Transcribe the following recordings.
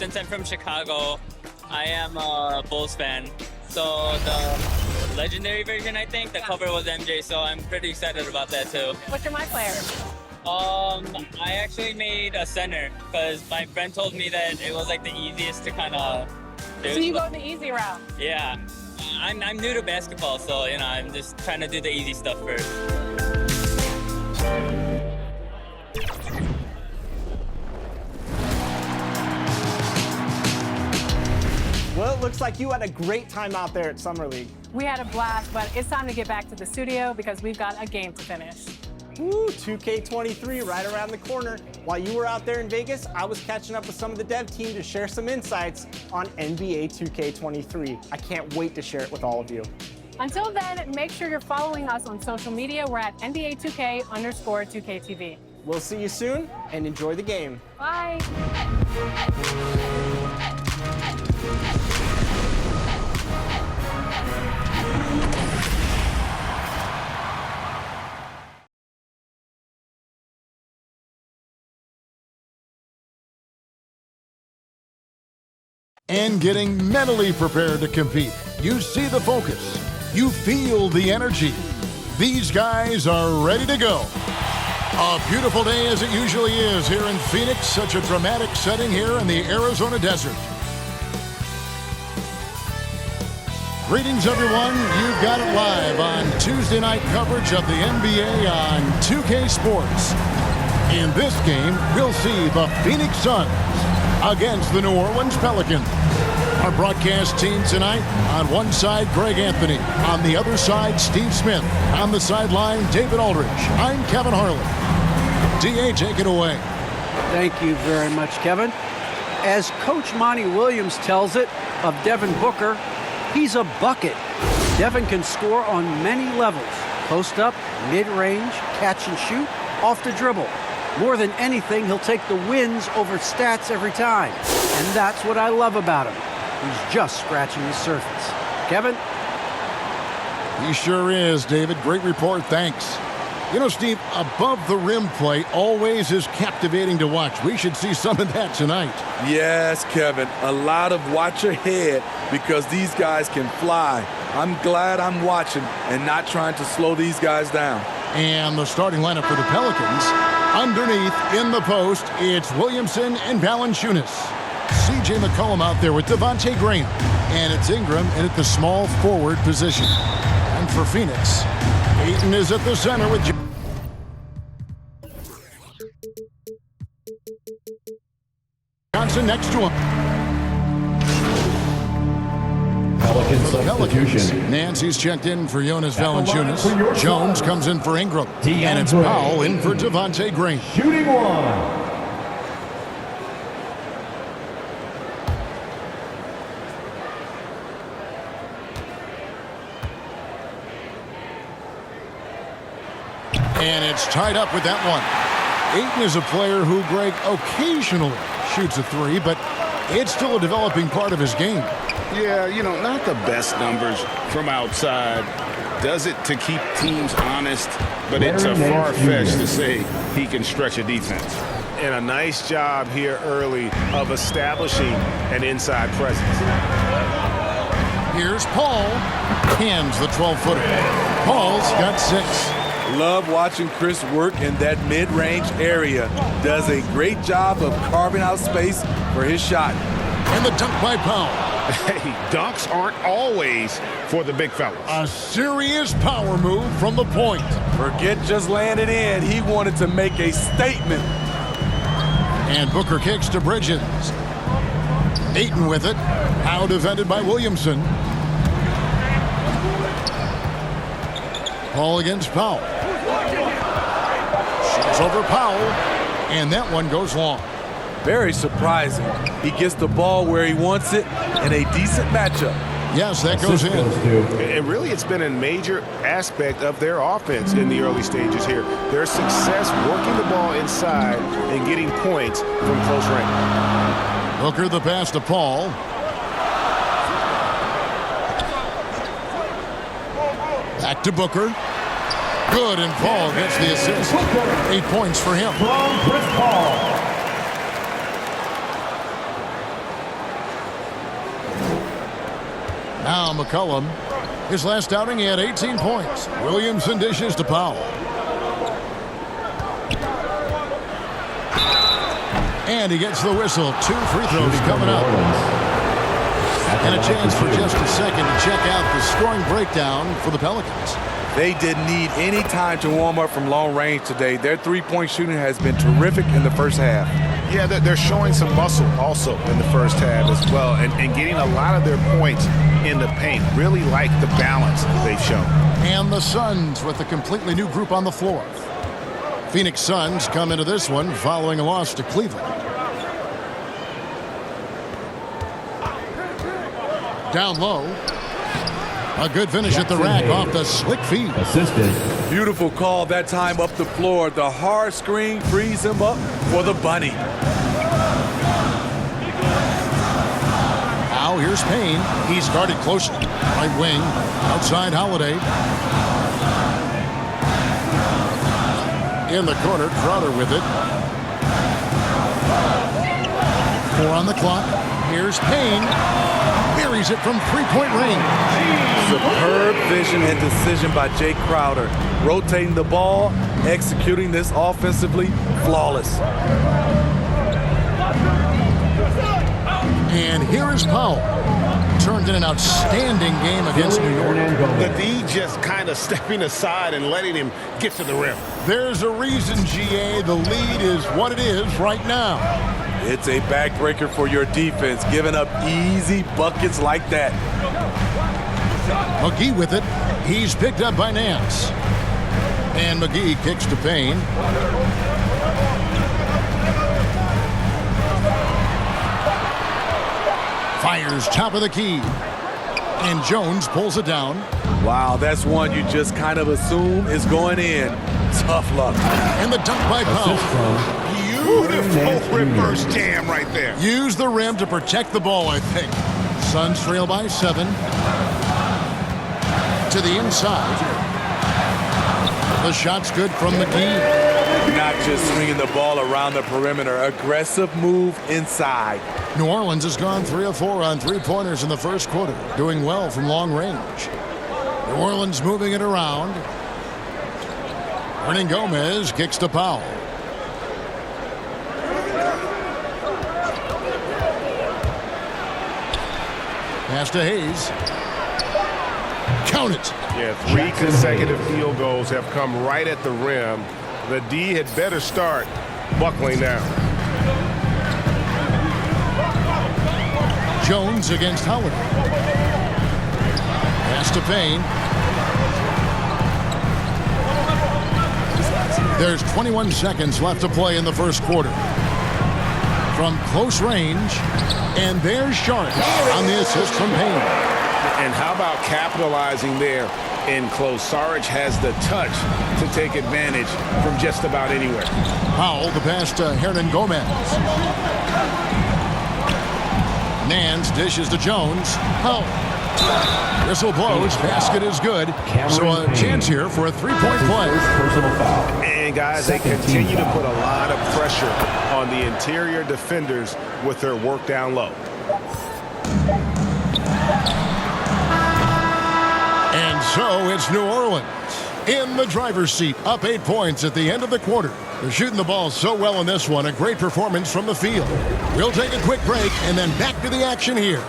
since I'm from Chicago, I am a Bulls fan. So the legendary version, I think, the cover was MJ, so I'm pretty excited about that too. What's your mycareer? I actually made a center because my friend told me that it was like the easiest to kind of do. So you go the easy route? Yeah. I'm new to basketball, so I'm just trying to do the easy stuff first. Well, it looks like you had a great time out there at Summer League. We had a blast, but it's time to get back to the studio because we've got a game to finish. Woo, 2K23 right around the corner. While you were out there in Vegas, I was catching up with some of the dev team to share some insights on NBA 2K23. I can't wait to share it with all of you. Until then, make sure you're following us on social media. We're at NBA2K_2KTV. We'll see you soon, and enjoy the game. Bye. And getting mentally prepared to compete. You see the focus. You feel the energy. These guys are ready to go. A beautiful day as it usually is here in Phoenix. Such a dramatic setting here in the Arizona desert. Greetings, everyone. You've got it live on Tuesday night coverage of the NBA on 2K Sports. In this game, we'll see the Phoenix Suns against the New Orleans Pelicans. Our broadcast team tonight, on one side, Greg Anthony. On the other side, Steve Smith. On the sideline, David Aldridge. I'm Kevin Harlan. DA, take it away. Thank you very much, Kevin. As Coach Monty Williams tells it of Devin Booker, he's a bucket. Devin can score on many levels. Post up, mid-range, catch and shoot, off the dribble. More than anything, he'll take the wins over stats every time. And that's what I love about him. He's just scratching the surface. Kevin? He sure is, David. Great report. Thanks. You know, Steve, above the rim play always is captivating to watch. We should see some of that tonight. Yes, Kevin. A lot of watch ahead because these guys can fly. I'm glad I'm watching and not trying to slow these guys down. And the starting lineup for the Pelicans. Underneath, in the post, it's Williamson and Valanciunas. C.J. McCollum out there with Devontae Graham. And it's Ingram in at the small forward position. And for Phoenix, Ayton is at the center with Johnson next to him. Pelicans. Nancy's checked in for Jonas Valanciunas. Jones comes in for Ingram. And it's Powell in for Devontae Graham. Shooting one. And it's tied up with that one. Ayton is a player who, Greg, occasionally shoots a three, but it's still a developing part of his game. Yeah, you know, not the best numbers from outside. Does it to keep teams honest, but it's a far-fetched to say he can stretch a defense. And a nice job here early of establishing an inside presence. Here's Paul. Hands the 12-footer. Paul's got 6. Love watching Chris work in that mid-range area. Does a great job of carving out space for his shot. And the dunk by Powell. Hey, dunks aren't always for the big fellas. A serious power move from the point. Forget just laying it in. He wanted to make a statement. And Booker kicks to Bridges. Ayton with it. Now defended by Williamson. Paul against Powell. Shoots over Powell. And that one goes long. Very surprising. He gets the ball where he wants it in a decent matchup. Yes, that goes in. And really, it's been a major aspect of their offense in the early stages here. Their success working the ball inside and getting points from close range. Booker the pass to Paul. Back to Booker. Good, and Paul gets the assist. 8 points for him. From Chris Paul. Now McCollum. His last outing, he had 18 points. Williamson dishes to Powell. And he gets the whistle. 2 free throws coming up. And a chance for just a second to check out the scoring breakdown for the Pelicans. They didn't need any time to warm up from long range today. Their three-point shooting has been terrific in the first half. Yeah, they're showing some muscle also in the first half as well, and getting a lot of their points in the paint. Really like the balance they've shown. And the Suns with a completely new group on the floor. Phoenix Suns come into this one following a loss to Cleveland. Down low. A good finish at the rack off the slick feed. Assisted. Beautiful call that time up the floor. The hard screen frees him up for the bunny. Now here's Payne. He's guarded closely. Right wing. Outside Holiday. In the corner, Crowder with it. 4 on the clock. Here's Payne. Buries it from three-point range. Superb vision and decision by Jay Crowder. Rotating the ball, executing this offensively, flawless. And here is Powell. Turned in an outstanding game against New York. The D just kind of stepping aside and letting him get to the rim. There's a reason, GA, the lead is what it is right now. It's a backbreaker for your defense, giving up easy buckets like that. McGee with it. He's picked up by Nance. And McGee kicks to Payne. Fires top of the key. And Jones pulls it down. Wow, that's one you just kind of assume is going in. Tough luck. And the dunk by Powell. Beautiful reverse jam right there. Use the rim to protect the ball, I think. Suns trail by 7. To the inside. The shot's good from McGee. Not just swinging the ball around the perimeter. Aggressive move inside. New Orleans has gone 3 of 4 on three-pointers in the first quarter. Doing well from long range. New Orleans moving it around. Hernan Gomez kicks to Powell. Pass to Hayes. Count it. Yeah, 3 consecutive field goals have come right at the rim. The D had better start buckling down. Jones against Howard. Pass to Payne. There's 21 seconds left to play in the first quarter. From close range, and there's Sharp on the assist from Payne. And how about capitalizing there in close? Saric has the touch to take advantage from just about anywhere. Powell, the pass to Hernan Gomez. Nance dishes to Jones. Powell. Whistle blows. Basket is good. So a chance here for a three-point play. Personal foul. And guys, they continue to put a lot of pressure on the interior defenders with their work down low. And so it's New Orleans in the driver's seat, up 8 points at the end of the quarter. They're shooting the ball so well in this one. A great performance from the field. We'll take a quick break and then back to the action here.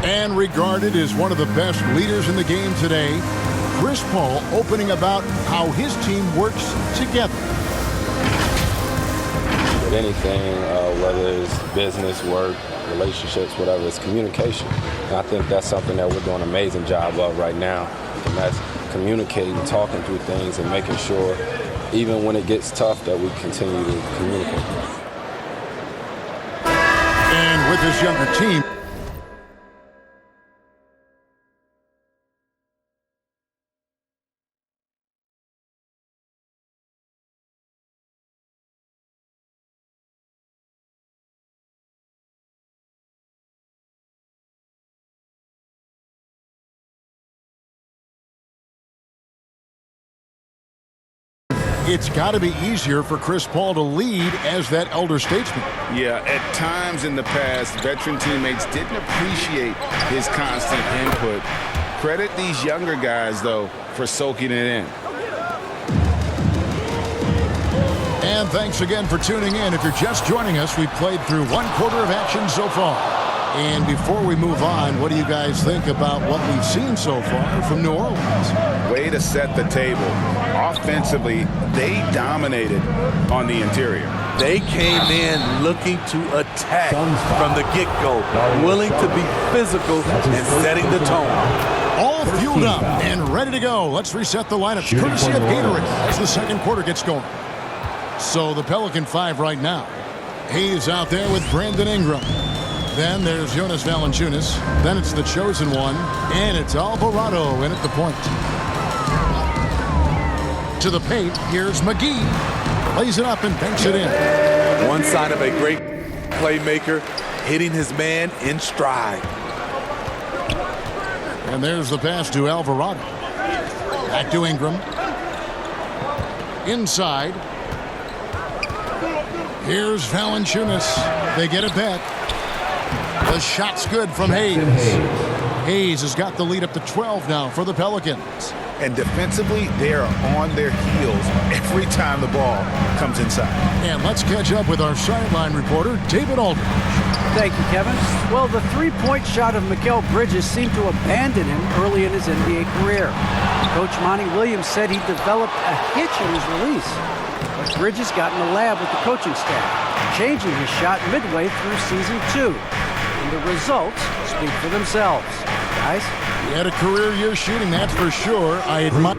And regarded as one of the best leaders in the game today, Chris Paul opening about how his team works together. With anything, whether it's business, work, relationships, whatever, it's communication. And I think that's something that we're doing an amazing job of right now. And that's communicating, talking through things, and making sure, even when it gets tough, that we continue to communicate. And with this younger team, it's got to be easier for Chris Paul to lead as that elder statesman. Yeah, at times in the past, veteran teammates didn't appreciate his constant input. Credit these younger guys, though, for soaking it in. And thanks again for tuning in. If you're just joining us, we've played through one quarter of action so far. And before we move on, what do you guys think about what we've seen so far from New Orleans? Way to set the table. Offensively, they dominated on the interior. They came in looking to attack from the get-go, willing to be physical and setting the tone. All fueled up and ready to go. Let's reset the lineups courtesy of Gatorade as the second quarter gets going. So the Pelican 5 right now. He's out there with Brandon Ingram. Then there's Jonas Valanciunas. Then it's the chosen one. And it's Alvarado in at the point. To the paint, here's McGee. Lays it up and banks it in. One sign of a great playmaker, hitting his man in stride. And there's the pass to Alvarado. Back to Ingram. Inside. Here's Valanciunas. They get it back. The shot's good from Hayes. Hayes has got the lead up to 12 now for the Pelicans. And defensively, they are on their heels every time the ball comes inside. And let's catch up with our sideline reporter, David Aldridge. Thank you, Kevin. Well, the three-point shot of Mikal Bridges seemed to abandon him early in his NBA career. Coach Monty Williams said he developed a hitch in his release. But Bridges got in the lab with the coaching staff, changing his shot midway through season 2. And the results speak for themselves. Guys? He had a career year shooting, that's for sure. I admire.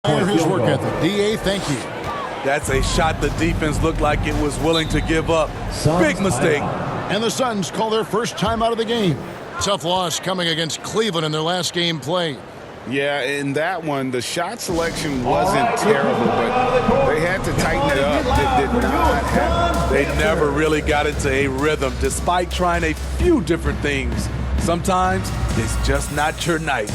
His work ethic. D.A., thank you. That's a shot the defense looked like it was willing to give up. Big mistake. And the Suns call their first time out of the game. Tough loss coming against Cleveland in their last game played. Yeah, in that one, the shot selection wasn't terrible, but they had to tighten it up. It did not happen. They never really got into a rhythm, despite trying a few different things. Sometimes it's just not your night.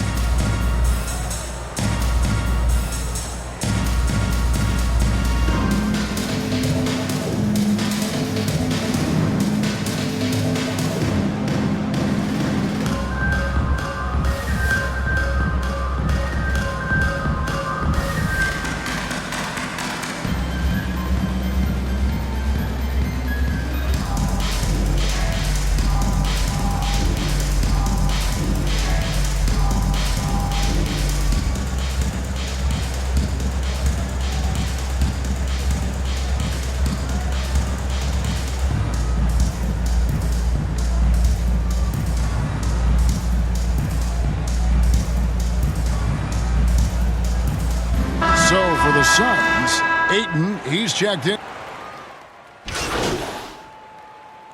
So for the Suns, Ayton, he's checked in.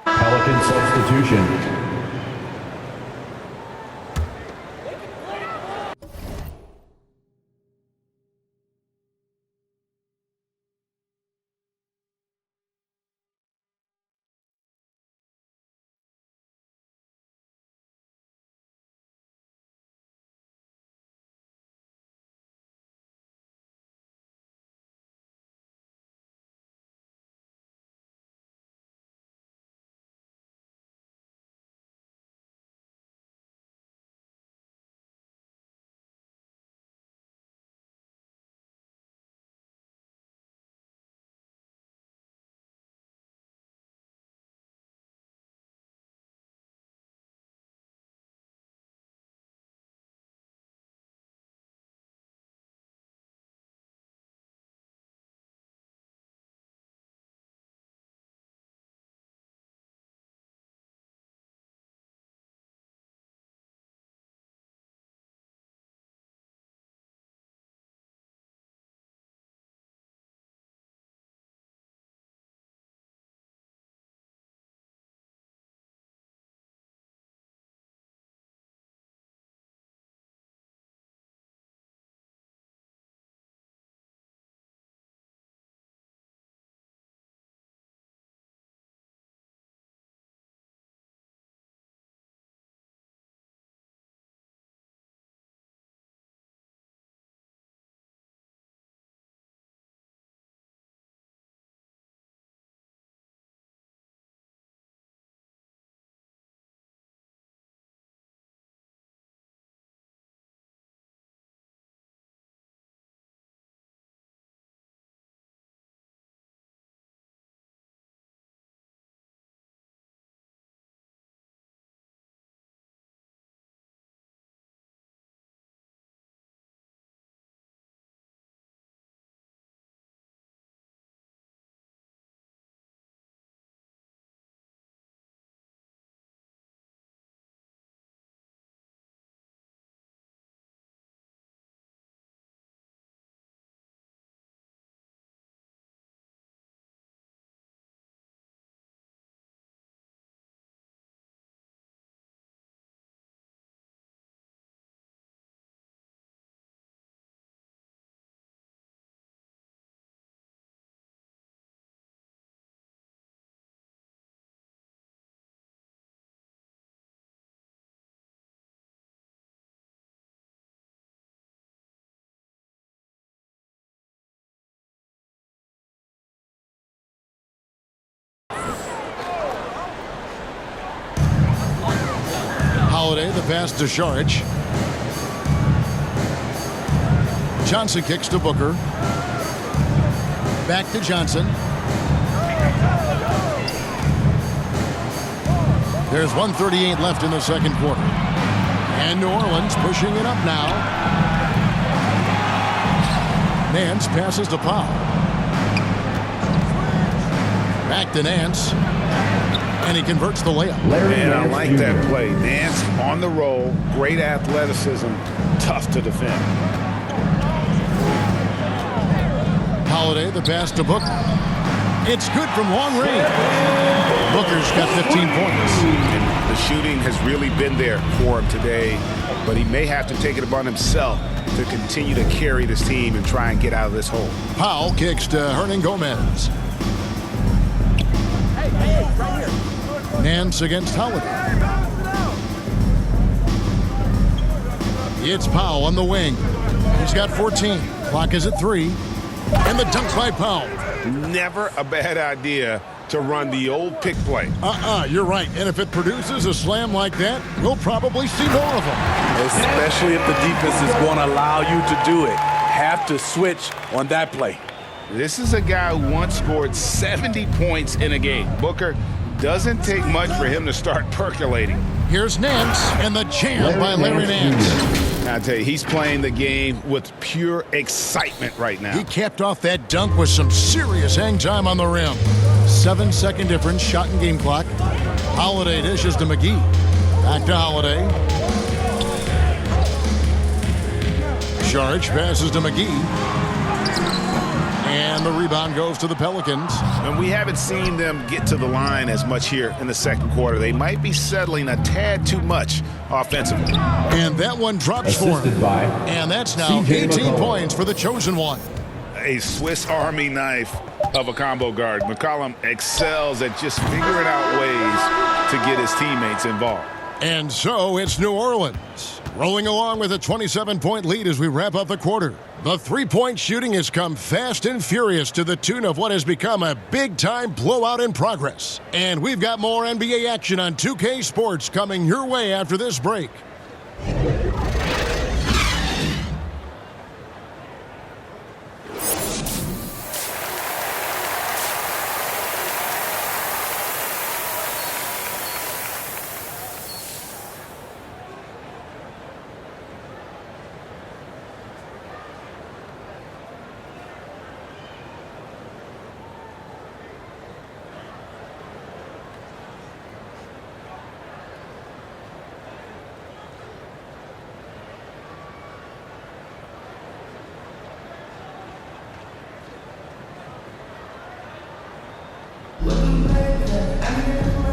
Pelican substitution. Holiday, the pass to Saric. Johnson kicks to Booker. Back to Johnson. There's 1:38 left in the second quarter. And New Orleans pushing it up now. Nance passes to Powell. Back to Nance. And he converts the layup. Man, I like that play. Nance on the roll. Great athleticism. Tough to defend. Holiday, the pass to Booker. It's good from long range. Booker's got 15 points. And the shooting has really been there for him today. but he may have to take it upon himself to continue to carry this team and try and get out of this hole. Powell kicks to Hernan Gomez. Nance against Holiday. It's Powell on the wing. He's got 14. Clock is at 3. And the dunk by Powell. Never a bad idea to run the old pick play. You're right. And if it produces a slam like that, we'll probably see more of them. Especially if the defense is going to allow you to do it. Have to switch on that play. This is a guy who once scored 70 points in a game. Booker, doesn't take much for him to start percolating. Here's Nance and the jam by Larry Nance. I tell you, he's playing the game with pure excitement right now. He capped off that dunk with some serious hang time on the rim. 7-second difference, shot and game clock. Holiday dishes to McGee. Back to Holiday. Saric passes to McGee. And the rebound goes to the Pelicans. And we haven't seen them get to the line as much here in the second quarter. They might be settling a tad too much offensively. And that one drops for him. And that's now 18 points for the chosen one. A Swiss Army knife of a combo guard. McCollum excels at just figuring out ways to get his teammates involved. And so it's New Orleans, rolling along with a 27-point lead as we wrap up the quarter. The three-point shooting has come fast and furious to the tune of what has become a big-time blowout in progress. And we've got more NBA action on 2K Sports coming your way after this break.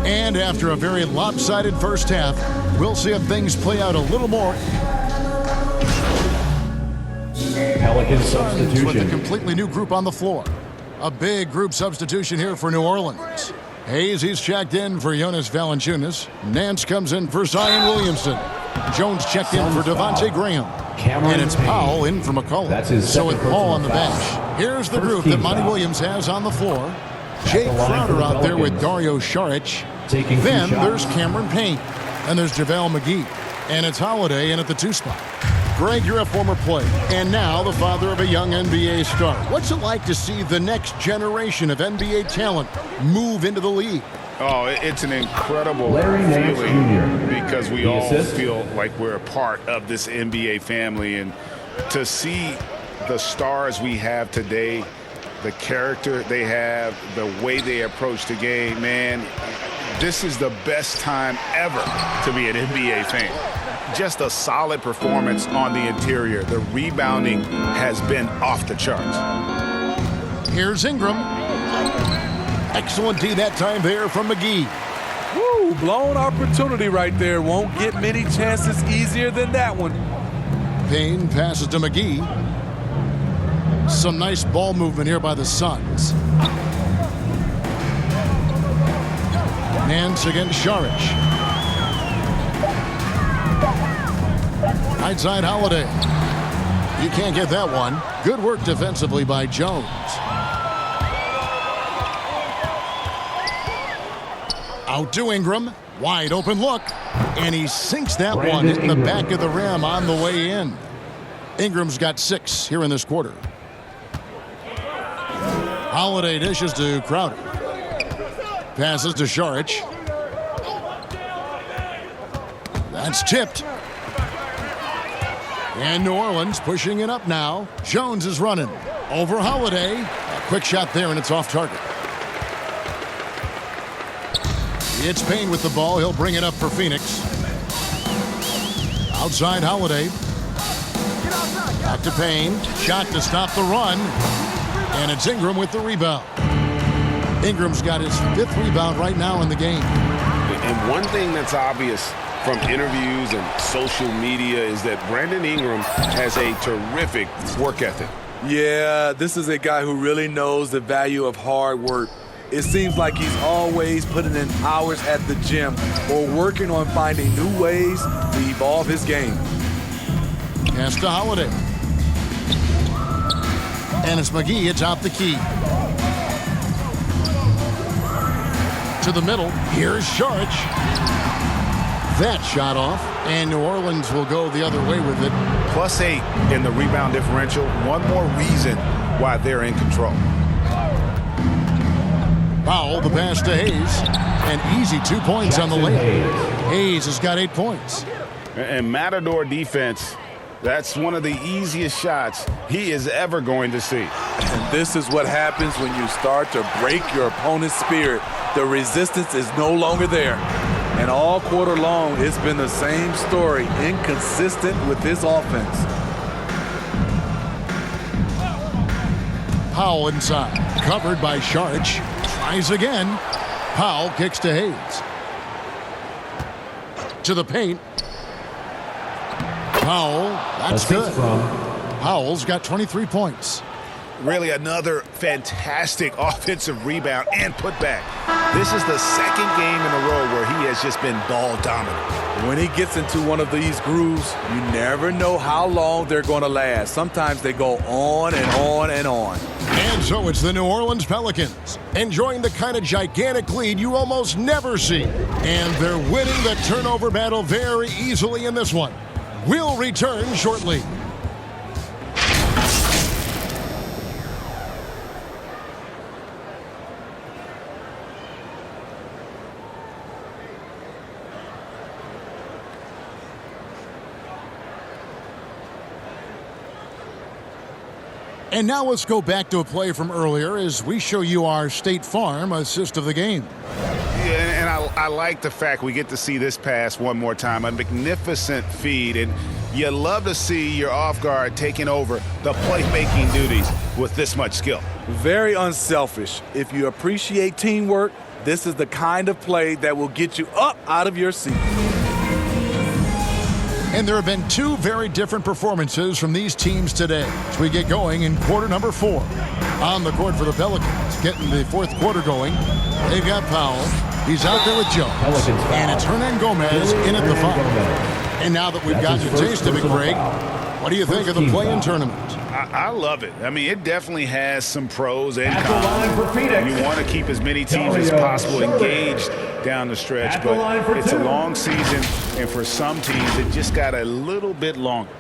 And after a very lopsided first half, we'll see if things play out a little more. Pelican substitution. With a completely new group on the floor. A big group substitution here for New Orleans. Hayes, he's checked in for Jonas Valanciunas. Nance comes in for Zion Williamson. Jones checked in for Devontae Graham. And it's Powell in for McCollum. So with Paul on the bench, here's the group that Monty Williams has on the floor. Jake Crowder out there with Dario Saric. Then there's Cameron Payne. And there's JaVale McGee. And it's Holiday in at the 2 spot. Greg, you're a former player, and now the father of a young NBA star. What's it like to see the next generation of NBA talent move into the league? Oh, it's an incredible Nance feeling Jr. because we all feel like we're a part of this NBA family. And to see the stars we have today, the character they have, the way they approach the game, man, this is the best time ever to be an NBA fan. Just a solid performance on the interior. The rebounding has been off the charts. Here's Ingram. Excellent D that time there from McGee. Woo, blown opportunity right there. Won't get many chances easier than that one. Payne passes to McGee. Some nice ball movement here by the Suns. Nance against Saric. Right side Holiday. You can't get that one. Good work defensively by Jones. Out to Ingram. Wide open look. And he sinks that one in the back of the rim on the way in. Ingram's got 6 here in this quarter. Holiday dishes to Crowder. Passes to Saric. That's tipped. And New Orleans pushing it up now. Jones is running. Over Holiday. A quick shot there, and it's off target. It's Payne with the ball. He'll bring it up for Phoenix. Outside Holiday. Back to Payne. Shot to stop the run. And it's Ingram with the rebound. Ingram's got his 5th rebound right now in the game. And one thing that's obvious from interviews and social media is that Brandon Ingram has a terrific work ethic. Yeah, this is a guy who really knows the value of hard work. It seems like he's always putting in hours at the gym or working on finding new ways to evolve his game. Pass to Holiday. And it's McGee atop the key. To the middle. Here's Sharch. That shot off, and New Orleans will go the other way with it. +8 in the rebound differential. One more reason why they're in control. Powell, the pass to Hayes. An easy 2 points on the layup. Hayes has got 8 points. And Matador defense, that's one of the easiest shots he is ever going to see. And this is what happens when you start to break your opponent's spirit. The resistance is no longer there. And all quarter long, it's been the same story, inconsistent with his offense. Powell inside, covered by Sharch. Tries again. Powell kicks to Hayes. To the paint. Powell, that's good. Powell's got 23 points. Really another fantastic offensive rebound and putback. This is the second game in a row where he has just been ball dominant. When he gets into one of these grooves, you never know how long they're going to last. Sometimes they go on and on and on. And so it's the New Orleans Pelicans, enjoying the kind of gigantic lead you almost never see. And they're winning the turnover battle very easily in this one. We'll return shortly. And now let's go back to a play from earlier as we show you our State Farm assist of the game. Yeah, and I like the fact we get to see this pass one more time. A magnificent feed, and you love to see your off guard taking over the playmaking duties with this much skill. Very unselfish. If you appreciate teamwork, this is the kind of play that will get you up out of your seat. And there have been two very different performances from these teams today as we get going in quarter number 4. On the court for the Pelicans, getting the fourth quarter going. They've got Powell. He's out there with Jones. And it's Hernan Gomez in at the 5. And now that we've gotten a taste of it, Greg, what do you think of the play-in tournament? I love it. I mean, it definitely has some pros and cons. You want to keep as many teams as possible engaged down the stretch, but it's a long season, and for some teams, it just got a little bit longer.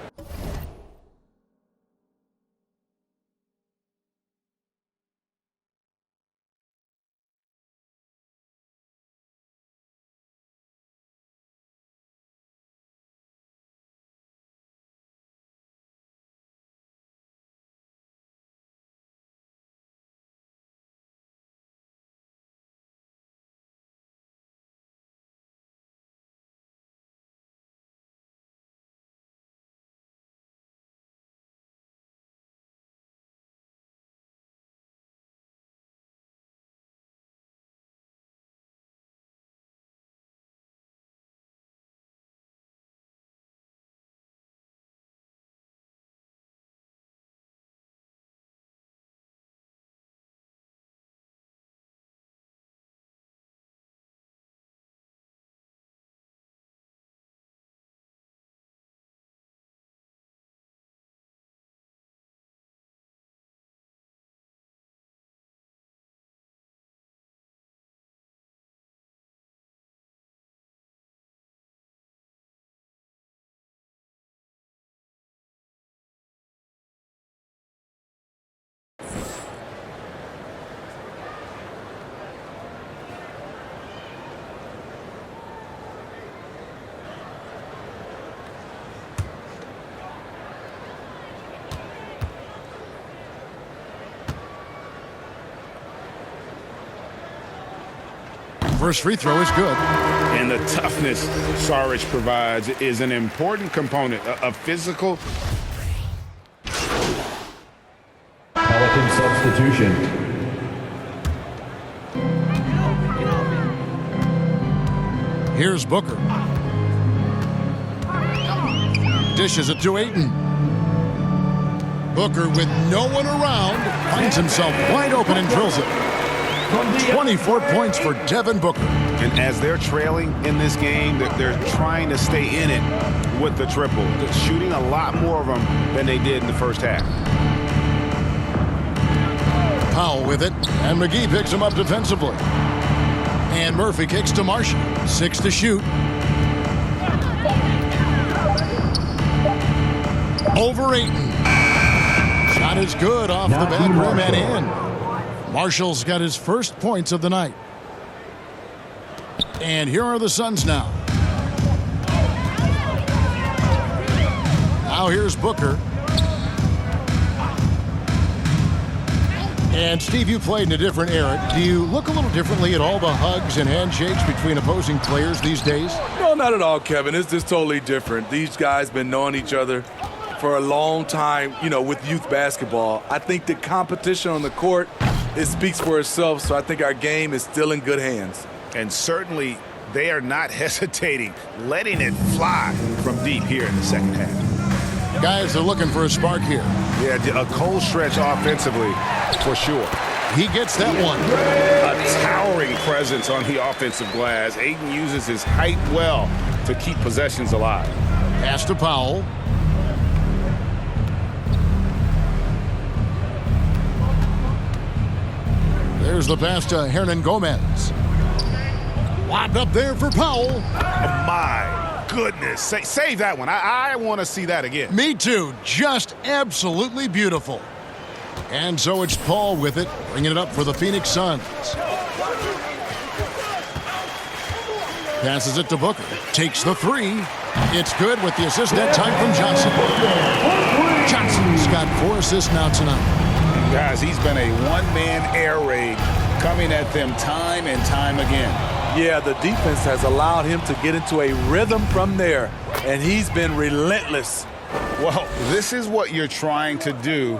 First free throw is good. And the toughness Saric provides is an important component of physical. Pelican substitution. Here's Booker. dishes it to Ayton. Booker, with no one around, finds himself wide open and drills it. 24 points for Devin Booker. And as they're trailing in this game, they're trying to stay in it with the triple. They're shooting a lot more of them than they did in the first half. Powell with it, and McGee picks him up defensively. And Murphy kicks to Marshall. 6 to shoot. Over Ayton. Shot is good off the back rim and in. Marshall's got his first points of the night. And here are the Suns now. Now here's Booker. And Steve, you played in a different era. Do you look a little differently at all the hugs and handshakes between opposing players these days? No, not at all, Kevin. It's just totally different. These guys been knowing each other for a long time, you know, with youth basketball. I think the competition on the court, it speaks for itself, so I think our game is still in good hands. And certainly they are not hesitating, letting it fly from deep here in the second half. Guys are looking for a spark here. Yeah, a cold stretch offensively for sure. He gets that one. A towering presence on the offensive glass. Ayton uses his height well to keep possessions alive. Pass to Powell. There's the pass to Hernan Gomez. Lobbed up there for Powell. Oh my goodness. Save that one. I want to see that again. Me too. Just absolutely beautiful. And so it's Paul with it, bringing it up for the Phoenix Suns. Passes it to Booker. Takes the three. It's good with the assist that time from Johnson. Johnson's got 4 assists now tonight. Guys, he's been a one-man air raid coming at them time and time again. Yeah, the defense has allowed him to get into a rhythm from there, and he's been relentless. Well, this is what you're trying to do.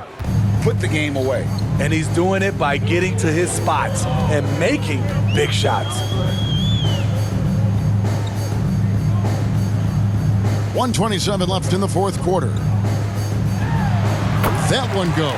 Put the game away. And he's doing it by getting to his spots and making big shots. 1:27 left in the fourth quarter. That one goes.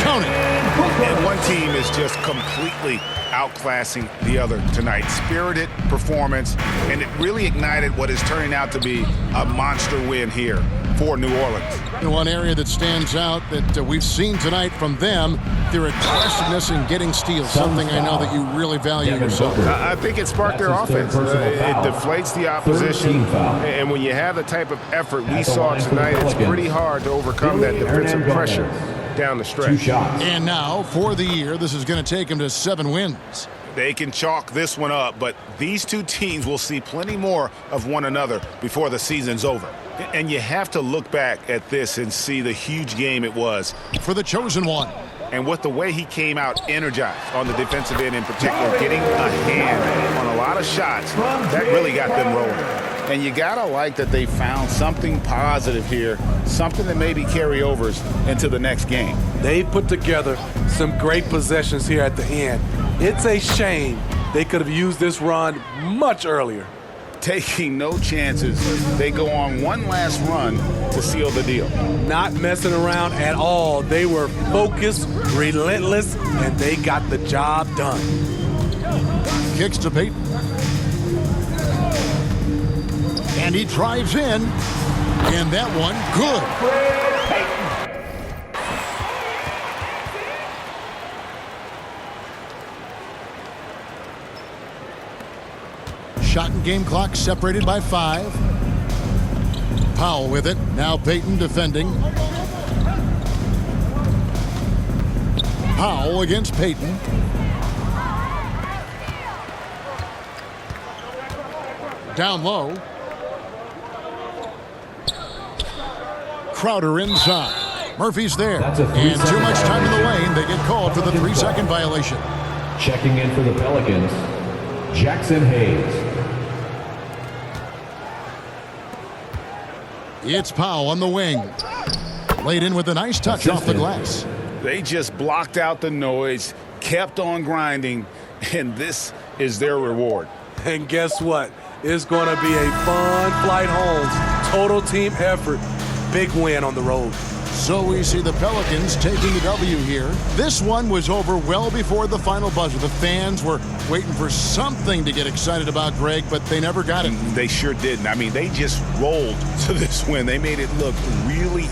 Count it. And one team is just completely outclassing the other tonight. Spirited performance, and it really ignited what is turning out to be a monster win here for New Orleans. One area that stands out that we've seen tonight from them, their aggressiveness in getting steals, something I know that you really value yourself. I think it sparked their offense. It deflates the opposition, and when you have the type of effort we saw tonight, it's pretty hard to overcome that defensive pressure down the stretch. And now, for the year, this is going to take them to 7 wins. They can chalk this one up, but these two teams will see plenty more of one another before the season's over. And you have to look back at this and see the huge game it was for the chosen one. And with the way he came out energized on the defensive end in particular, getting a hand on a lot of shots, that really got them rolling. And you gotta like that they found something positive here, something that maybe carry overs into the next game. They put together some great possessions here at the end. It's a shame they could have used this run much earlier. Taking no chances, they go on one last run to seal the deal. Not messing around at all. They were focused, relentless, and they got the job done. Kicks to Payton. And he drives in. And that one, good. Shot and game clock separated by 5. Powell with it. Now Payton defending. Powell against Payton. Down low. Crowder inside. Murphy's there. And too much time in the lane. They get called for the 3-second violation. Checking in for the Pelicans, Jackson Hayes. It's Powell on the wing. Laid in with a nice touch off the glass. They just blocked out the noise, kept on grinding, and this is their reward. And guess what? It's going to be a fun flight home. Total team effort. big win on the road. So we see the Pelicans taking the W here. This one was over well before the final buzzer. The fans were waiting for something to get excited about, Greg, but they never got it. They sure didn't. I mean, they just rolled to this win. They made it look really